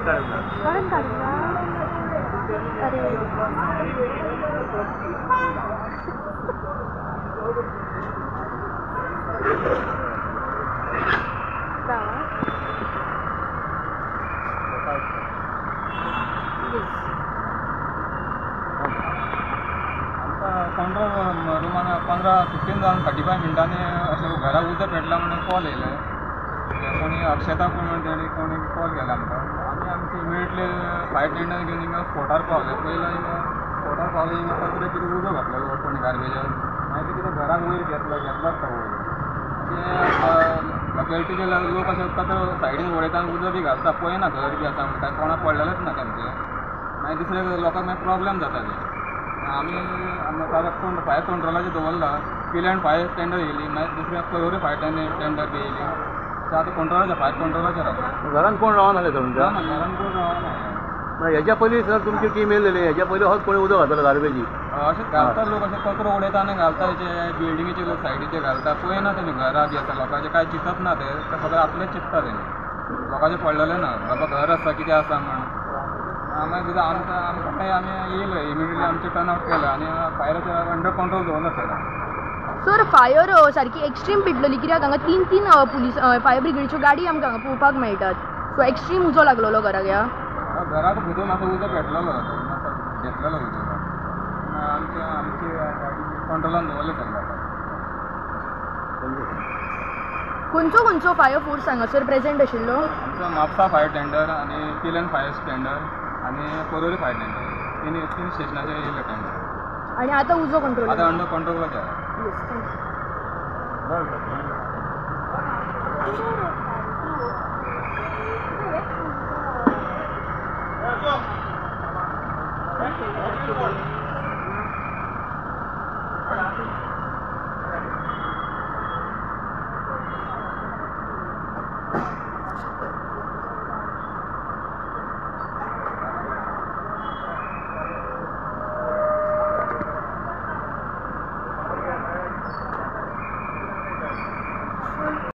कारण काढूया अरे रुमान 15-15 मिनटांनी अशें घरा उदक पेटला म्हणून कॉल येयलें कोणी अक्षता कोण म्हणटा कोणी कॉल केला आमकां आमी आमचे इमिडियटली फायर टेंडर घेवन हिंगा स्पॉटार पावले पयलीं हिंगा स्पॉटार पावले हिंगा सगळें कितें उदक घातलेलो कोणी गार्बेजान मागीर कितें घराक वयर घेतलो आसता वयर लोकॅलिटीचे लोक अशें आसता सायडीन वडयता आनी उदक बी घालता पळयना घर बी आसा म्हणटा काय कोणाक पडलेलेच ना तेंचे मागीर दुसरे लोकांक मागीर प्रॉब्लेम जाता ते आमी फायर कंट्रोलाचेर दवरला किल एंड फायर टेंडर येयली मागीर दुसऱ्या पयरूय फायर टेंडर बी येयली आतां कंट्रोलाचेर फायर कंट्रोलाचेर आसा घरान कोण रावना तुमच्या घरान कोण रावना हेच्या पयलीं सर तुमची टीम येयलेली हेच्या पयलीं होच कोणी उदक घातलो गार्बेजी अशें घालता लोक अशें कचरो उडयता आनी घालता हेचे बिल्डिंगेचे लोक सायडीचे घालता पळयना तेमी घरा बी आसा लोकांचे कांय चिंतत ना ते सगळें आपलेंच चिंतता तेमी लोकांचें पडलेलें ना बाबा घर आसा कितें आसा म्हण मागीर कितें आमकां आमी येयलो इमिडियटली आमचें टर्न आवट केलो आनी फायराचेर अंडर कंट्रोल दवरलो सर फायर सारकी एक्स्ट्रीम पेटलेली कित्याक हांगा तीन पुलीस फायर ब्रिगेडच्यो गाडी आमकां हांगा पळोवपाक मेळटात सो एक्स्ट्रीम उजो लागलेलो घराक ह्या घराक भितर मातसो उदक पेटलेलो घेतलेलो उदक आमची गाडी कंट्रोलान दवरले सगळें खंयचो फायर फोर्स हांगासर प्रेजेंट आशिल्लो आमचो म्हापसा फायर टेंडर आनी किल एंड फायर टेंडर आनी परोरी फायर टेंडर तीन स्टेशनाचेर येयले टेंडर आनी आतां उजो कंट्रोल आतां अंडर कंट्रोलाचेर आसा